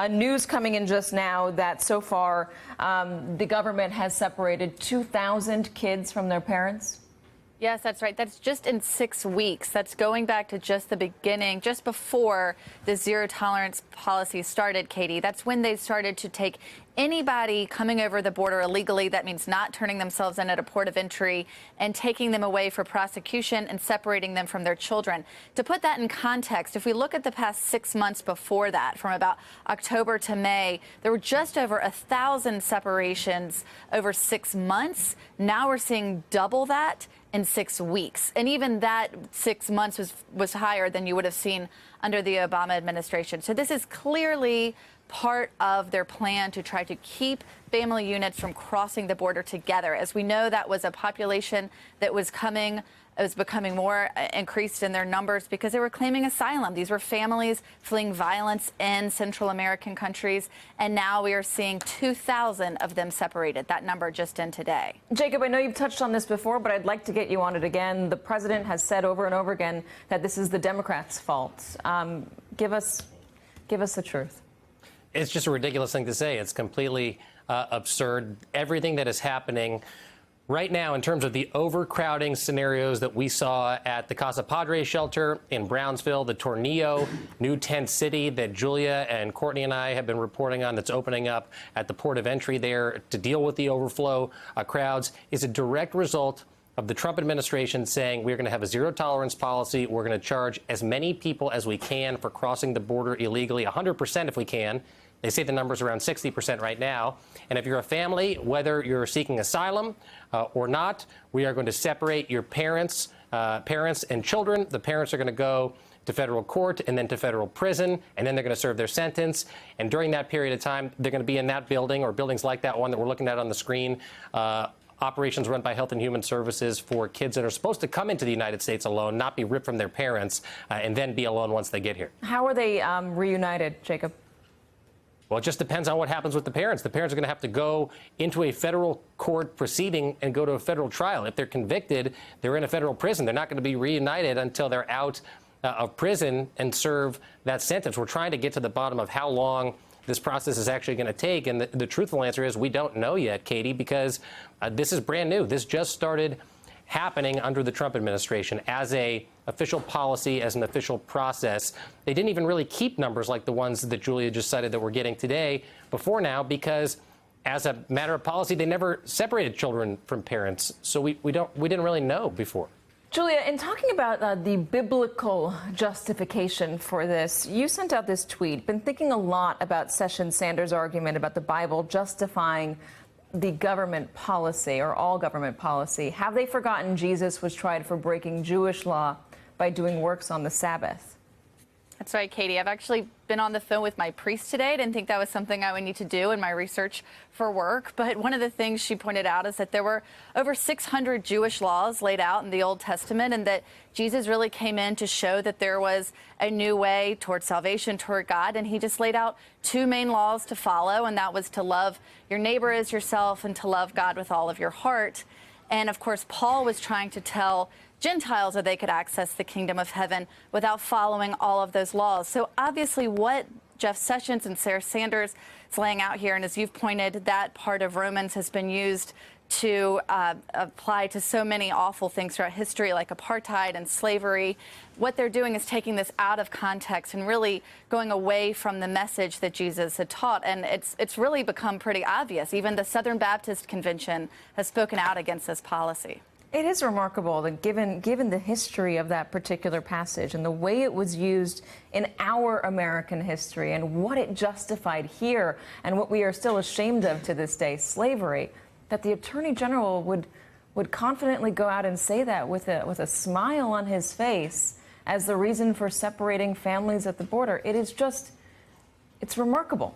News coming in just now that so far the government has separated 2,000 kids from their parents. Yes, that's right. That's just in 6 weeks. That's going back to just the beginning, just before the zero tolerance policy started, Katie. That's when they started to take anybody coming over the border illegally, that means not turning themselves in at a port of entry, and taking them away for prosecution and separating them from their children. To put that in context, if we look at the past 6 months before that, from about October to May, there were just over 1,000 separations over 6 months. Now we're seeing double that in 6 weeks. And even that 6 months was higher than you would have seen under the Obama administration. So this is clearly part of their plan to try to keep family units from crossing the border together. As we know, that was a population that was becoming more increased in their numbers because they were claiming asylum. These were families fleeing violence in Central American countries, and now we are seeing 2,000 of them separated. That number just in today. Jacob, I know you've touched on this before, but I'd like to get you on it again. The president has said over and over again that this is the Democrats' fault. Give us the truth. It's just a ridiculous thing to say. It's completely absurd. Everything that is happening right now in terms of the overcrowding scenarios that we saw at the Casa Padre shelter in Brownsville, the Tornillo new tent city that Julia and Courtney and I have been reporting on that's opening up at the port of entry there to deal with the overflow crowds, is a direct result of the Trump administration saying we're going to have a zero tolerance policy. We're going to charge as many people as we can for crossing the border illegally, 100% if we can. They say the number's around 60% right now. And if you're a family, whether you're seeking asylum or not, we are going to separate your parents and children. The parents are going to go to federal court and then to federal prison, and then they're going to serve their sentence. And during that period of time, they're going to be in that building or buildings like that one that we're looking at on the screen. Operations run by Health and Human Services for kids that are supposed to come into the United States alone, not be ripped from their parents, and then be alone once they get here. How are they reunited, Jacob? Well, it just depends on what happens with the parents. The parents are going to have to go into a federal court proceeding and go to a federal trial. If they're convicted, they're in a federal prison. They're not going to be reunited until they're out of prison and serve that sentence. We're trying to get to the bottom of how long this process is actually going to take. And the truthful answer is we don't know yet, Katie, because this is brand new. This just started happening under the Trump administration as a official policy, as an official process. They didn't even really keep numbers like the ones that Julia just cited that we're getting today before now, because as a matter of policy, they never separated children from parents. So we didn't really know before. Julia, in talking about the biblical justification for this, you sent out this tweet. Been thinking a lot about Sessions-Sanders' argument about the Bible justifying the government policy, or all government policy. Have they forgotten Jesus was tried for breaking Jewish law by doing works on the Sabbath? That's right, Katie. I've actually been on the phone with my priest today. I didn't think that was something I would need to do in my research for work. But one of the things she pointed out is that there were over 600 Jewish laws laid out in the Old Testament, and that Jesus really came in to show that there was a new way toward salvation, toward God. And he just laid out two main laws to follow, and that was to love your neighbor as yourself and to love God with all of your heart. And of course, Paul was trying to tell Gentiles that they could access the kingdom of heaven without following all of those laws. So obviously what Jeff Sessions and Sarah Sanders is laying out here, and as you've pointed, that part of Romans has been used to apply to so many awful things throughout history, like apartheid and slavery. What they're doing is taking this out of context and really going away from the message that Jesus had taught. And it's really become pretty obvious. Even the Southern Baptist Convention has spoken out against this policy. It is remarkable that given the history of that particular passage and the way it was used in our American history and what it justified here and what we are still ashamed of to this day, slavery, that the Attorney General would confidently go out and say that with a smile on his face as the reason for separating families at the border. It's remarkable.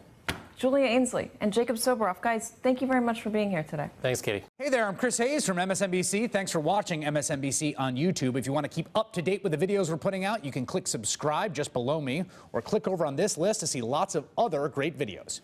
Julia Ainsley and Jacob Soboroff. Guys, thank you very much for being here today. Thanks, Katie. Hey there, I'm Chris Hayes from MSNBC. Thanks for watching MSNBC on YouTube. If you want to keep up to date with the videos we're putting out, you can click subscribe just below me or click over on this list to see lots of other great videos.